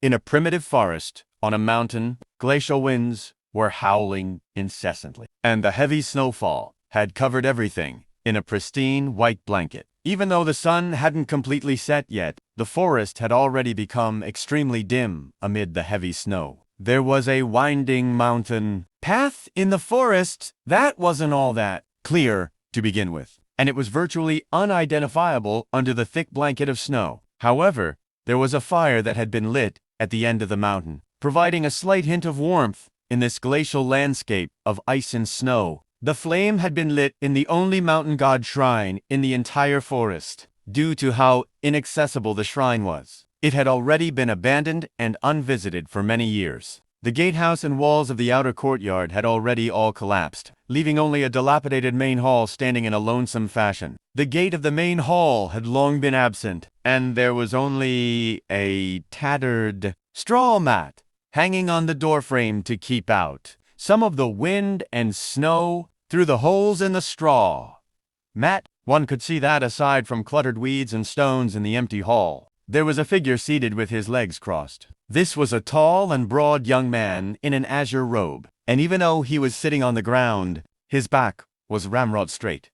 In a primitive forest, on a mountain, glacial winds were howling incessantly, and the heavy snowfall had covered everything in a pristine white blanket. Even though the sun hadn't completely set yet, the forest had already become extremely dim amid the heavy snow. There was a winding mountain path in the forest that wasn't all that clear to begin with, and it was virtually unidentifiable under the thick blanket of snow. However, there was a fire that had been lit at the end of the mountain, providing a slight hint of warmth in this glacial landscape of ice and snow. The flame had been lit in the only mountain god shrine in the entire forest. Due to how inaccessible the shrine was, it had already been abandoned and unvisited for many years. The gatehouse and walls of the outer courtyard had already all collapsed, leaving only a dilapidated main hall standing in a lonesome fashion. The gate of the main hall had long been absent, and there was only a tattered straw mat hanging on the doorframe to keep out some of the wind and snow through the holes in the straw. Mat, one could see that aside from cluttered weeds and stones in the empty hall. There was a figure seated with his legs crossed. This was a tall and broad young man in an azure robe, and even though he was sitting on the ground, his back was ramrod straight.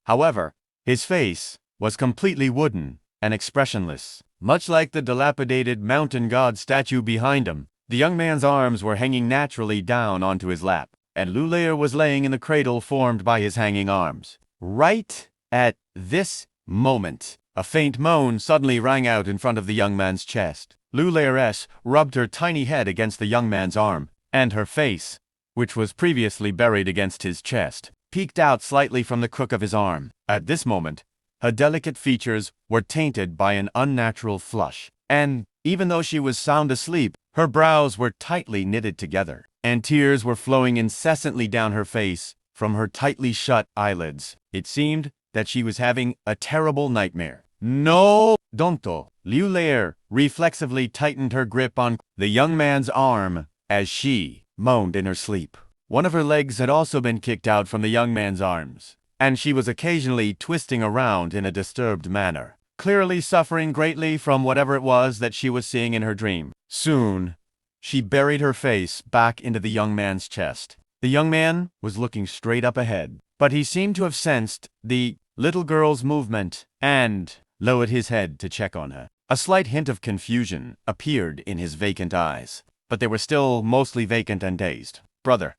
However, his face was completely wooden and expressionless. Much like the dilapidated mountain god statue behind him, the young man's arms were hanging naturally down onto his lap, and Lulair was laying in the cradle formed by his hanging arms. Right at this moment, a faint moan suddenly rang out in front of the young man's chest. Lulair rubbed her tiny head against the young man's arm, and her face, which was previously buried against his chest, peeked out slightly from the crook of his arm. At this moment, her delicate features were tainted by an unnatural flush, and even though she was sound asleep, her brows were tightly knitted together, and tears were flowing incessantly down her face from her tightly shut eyelids. It seemed that she was having a terrible nightmare. No, Donto! Lulair reflexively tightened her grip on the young man's arm as she moaned in her sleep. One of her legs had also been kicked out from the young man's arms, and she was occasionally twisting around in a disturbed manner, clearly suffering greatly from whatever it was that she was seeing in her dream. Soon, she buried her face back into the young man's chest. The young man was looking straight up ahead, but he seemed to have sensed the little girl's movement and lowered his head to check on her. A slight hint of confusion appeared in his vacant eyes, but they were still mostly vacant and dazed. Brother.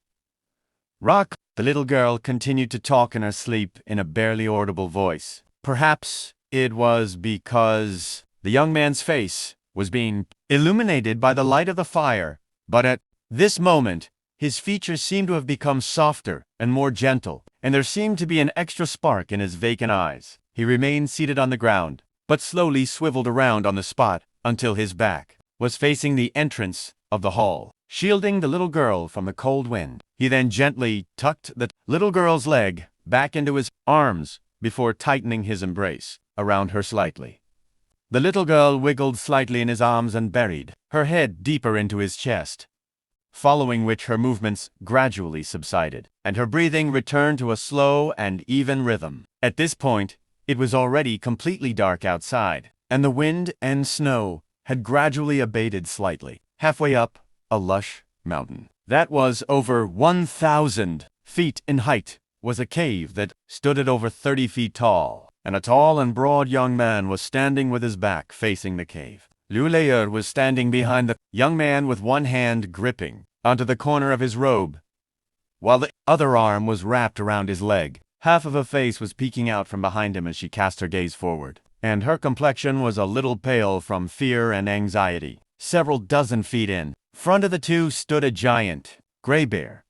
Rock, the little girl continued to talk in her sleep in a barely audible voice. Perhaps it was because the young man's face was being illuminated by the light of the fire, but at this moment, his features seemed to have become softer and more gentle, and there seemed to be an extra spark in his vacant eyes. He remained seated on the ground, but slowly swiveled around on the spot until his back was facing the entrance of the hall, shielding the little girl from the cold wind. He then gently tucked the little girl's leg back into his arms before tightening his embrace around her slightly. The little girl wiggled slightly in his arms and buried her head deeper into his chest, following which her movements gradually subsided, and her breathing returned to a slow and even rhythm. At this point, it was already completely dark outside, and the wind and snow had gradually abated slightly. Halfway up a lush mountain that was over 1,000 feet in height was a cave that stood at over 30 feet tall, and a tall and broad young man was standing with his back facing the cave. Lulair was standing behind the young man with one hand gripping onto the corner of his robe, while the other arm was wrapped around his leg. Half of her face was peeking out from behind him as she cast her gaze forward, and her complexion was a little pale from fear and anxiety. Several dozen feet in front of the two stood a giant gray bear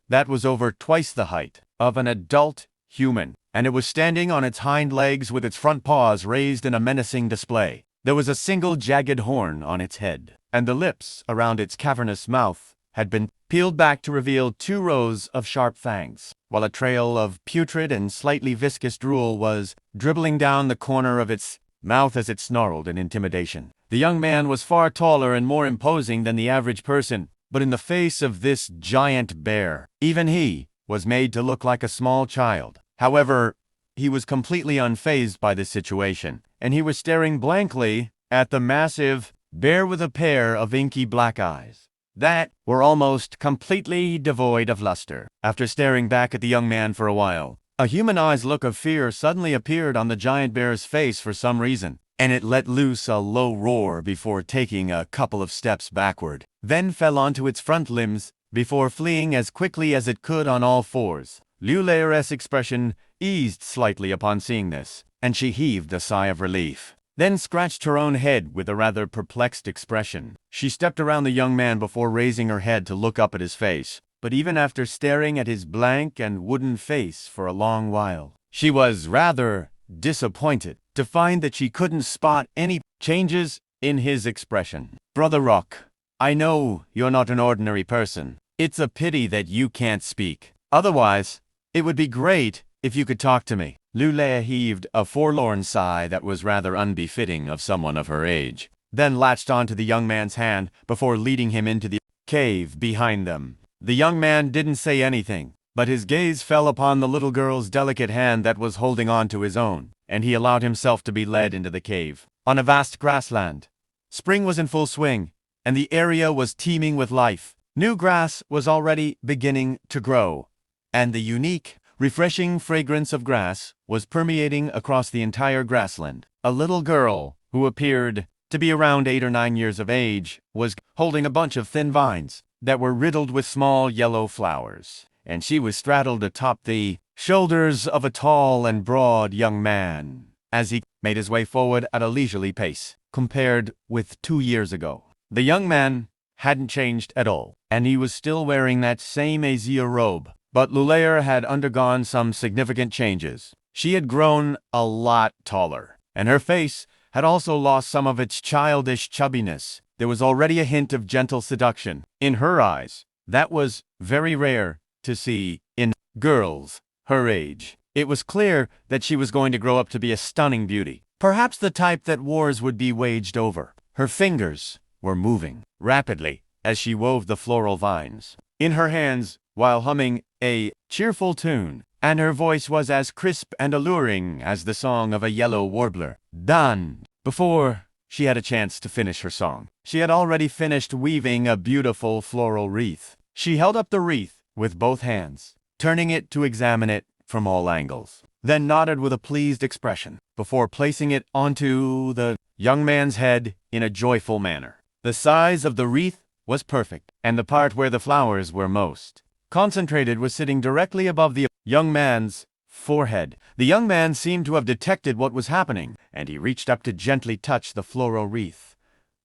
that was over twice the height of an adult human, and it was standing on its hind legs with its front paws raised in a menacing display. There was a single jagged horn on its head, and the lips around its cavernous mouth had been peeled back to reveal 2 rows of sharp fangs, while a trail of putrid and slightly viscous drool was dribbling down the corner of its mouth as it snarled in intimidation. The young man was far taller and more imposing than the average person, but in the face of this giant bear, even he was made to look like a small child. However, he was completely unfazed by this situation, and he was staring blankly at the massive bare with a pair of inky black eyes that were almost completely devoid of luster. After staring back at the young man for a while, a humanized look of fear suddenly appeared on the giant bear's face for some reason, and it let loose a low roar before taking a couple of steps backward, then fell onto its front limbs before fleeing as quickly as it could on all fours. Liu Leier's expression eased slightly upon seeing this, and she heaved a sigh of relief, then scratched her own head with a rather perplexed expression. She stepped around the young man before raising her head to look up at his face, but even after staring at his blank and wooden face for a long while, she was rather disappointed to find that she couldn't spot any changes in his expression. Brother Rock, I know you're not an ordinary person. It's a pity that you can't speak. Otherwise, it would be great if you could talk to me. Liu Leier heaved a forlorn sigh that was rather unbefitting of someone of her age, then latched onto the young man's hand before leading him into the cave behind them. The young man didn't say anything, but his gaze fell upon the little girl's delicate hand that was holding on to his own, and he allowed himself to be led into the cave. On a vast grassland, spring was in full swing, and the area was teeming with life. New grass was already beginning to grow, and the unique, refreshing fragrance of grass was permeating across the entire grassland. A little girl, who appeared to be around 8 or 9 years of age, was holding a bunch of thin vines that were riddled with small yellow flowers, and she was straddled atop the shoulders of a tall and broad young man as he made his way forward at a leisurely pace, compared with 2 years ago. The young man hadn't changed at all, and he was still wearing that same azure robe. But Liu Leier had undergone some significant changes. She had grown a lot taller, and her face had also lost some of its childish chubbiness. There was already a hint of gentle seduction in her eyes. That was very rare to see in girls her age. It was clear that she was going to grow up to be a stunning beauty, perhaps the type that wars would be waged over. Her fingers were moving rapidly as she wove the floral vines in her hands while humming a cheerful tune, and her voice was as crisp and alluring as the song of a yellow warbler. Done! Before she had a chance to finish her song, she had already finished weaving a beautiful floral wreath. She held up the wreath with both hands, turning it to examine it from all angles, then nodded with a pleased expression before placing it onto the young man's head in a joyful manner. The size of the wreath was perfect, and the part where the flowers were most concentrated was sitting directly above the young man's forehead. The young man seemed to have detected what was happening, and he reached up to gently touch the floral wreath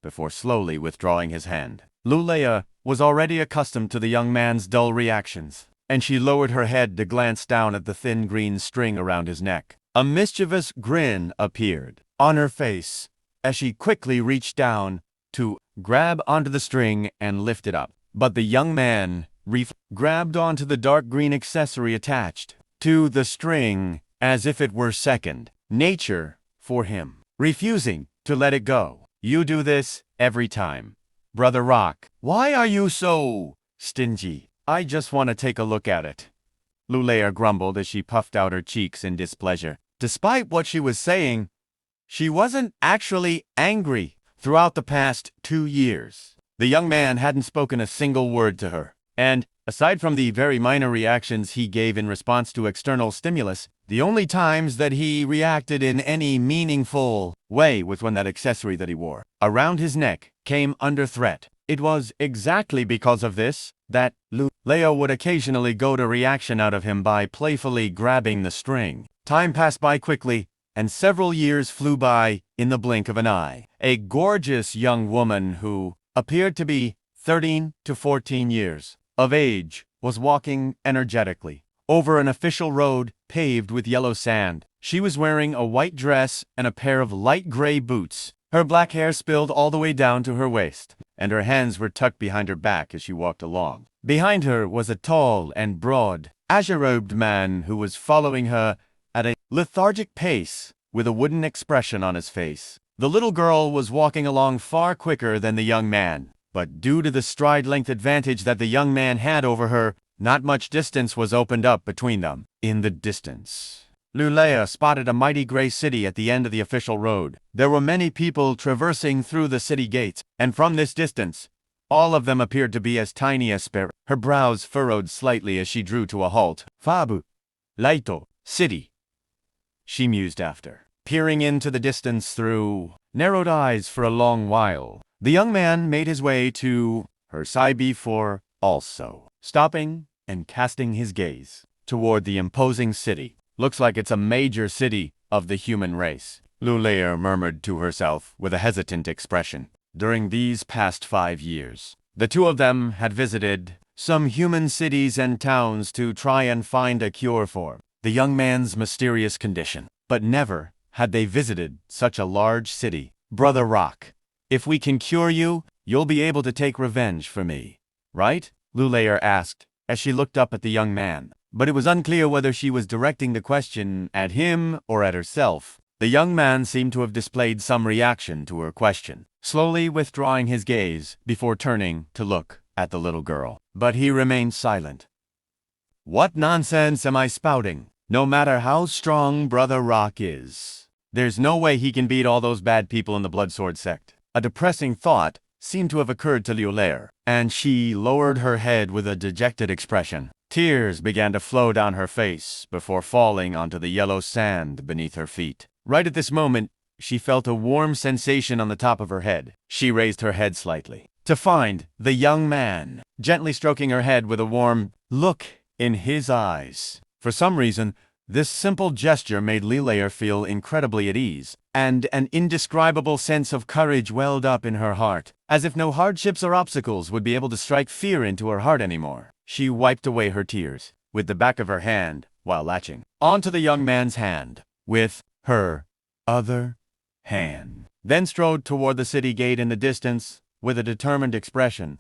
before slowly withdrawing his hand. Liu Leier was already accustomed to the young man's dull reactions, and she lowered her head to glance down at the thin green string around his neck. A mischievous grin appeared on her face as she quickly reached down to grab onto the string and lift it up. But the young man grabbed onto the dark green accessory attached to the string as if it were second nature for him, refusing to let it go. You do this every time, Brother Rock. Why are you so stingy? I just want to take a look at it, Liu Leier grumbled as she puffed out her cheeks in displeasure. Despite what she was saying, she wasn't actually angry. Throughout the past 2 years, the young man hadn't spoken a single word to her. And, aside from the very minor reactions he gave in response to external stimulus, the only times that he reacted in any meaningful way was when that accessory that he wore around his neck came under threat. It was exactly because of this that Liu Leier would occasionally goad a reaction out of him by playfully grabbing the string. Time passed by quickly, and several years flew by in the blink of an eye. A gorgeous young woman who appeared to be 13 to 14 years of age was walking energetically over an official road paved with yellow sand. She was wearing a white dress and a pair of light gray boots. Her black hair spilled all the way down to her waist, and her hands were tucked behind her back as she walked along. Behind her was a tall and broad, azure-robed man who was following her at a lethargic pace with a wooden expression on his face. The little girl was walking along far quicker than the young man, but due to the stride-length advantage that the young man had over her, not much distance was opened up between them. In the distance, Lulea spotted a mighty gray city at the end of the official road. There were many people traversing through the city gates, and from this distance, all of them appeared to be as tiny as sparrows. Her brows furrowed slightly as she drew to a halt. Fabu, Laito, city, she mused after, peering into the distance through narrowed eyes for a long while. The young man made his way to her side before also stopping and casting his gaze toward the imposing city. Looks like it's a major city of the human race, Lulea murmured to herself with a hesitant expression. During these past 5 years, the two of them had visited some human cities and towns to try and find a cure for the young man's mysterious condition. But never had they visited such a large city. Brother Rock, if we can cure you, you'll be able to take revenge for me, right? Lulea asked as she looked up at the young man. But it was unclear whether she was directing the question at him or at herself. The young man seemed to have displayed some reaction to her question, slowly withdrawing his gaze before turning to look at the little girl. But he remained silent. What nonsense am I spouting? No matter how strong Brother Rock is, there's no way he can beat all those bad people in the Bloodsword sect. A depressing thought seemed to have occurred to Lulea, and she lowered her head with a dejected expression. Tears began to flow down her face before falling onto the yellow sand beneath her feet. Right at this moment, she felt a warm sensation on the top of her head. She raised her head slightly to find the young man gently stroking her head with a warm look in his eyes. For some reason, this simple gesture made Lulea feel incredibly at ease, and an indescribable sense of courage welled up in her heart, as if no hardships or obstacles would be able to strike fear into her heart anymore. She wiped away her tears with the back of her hand while latching onto the young man's hand with her other hand, then strode toward the city gate in the distance with a determined expression.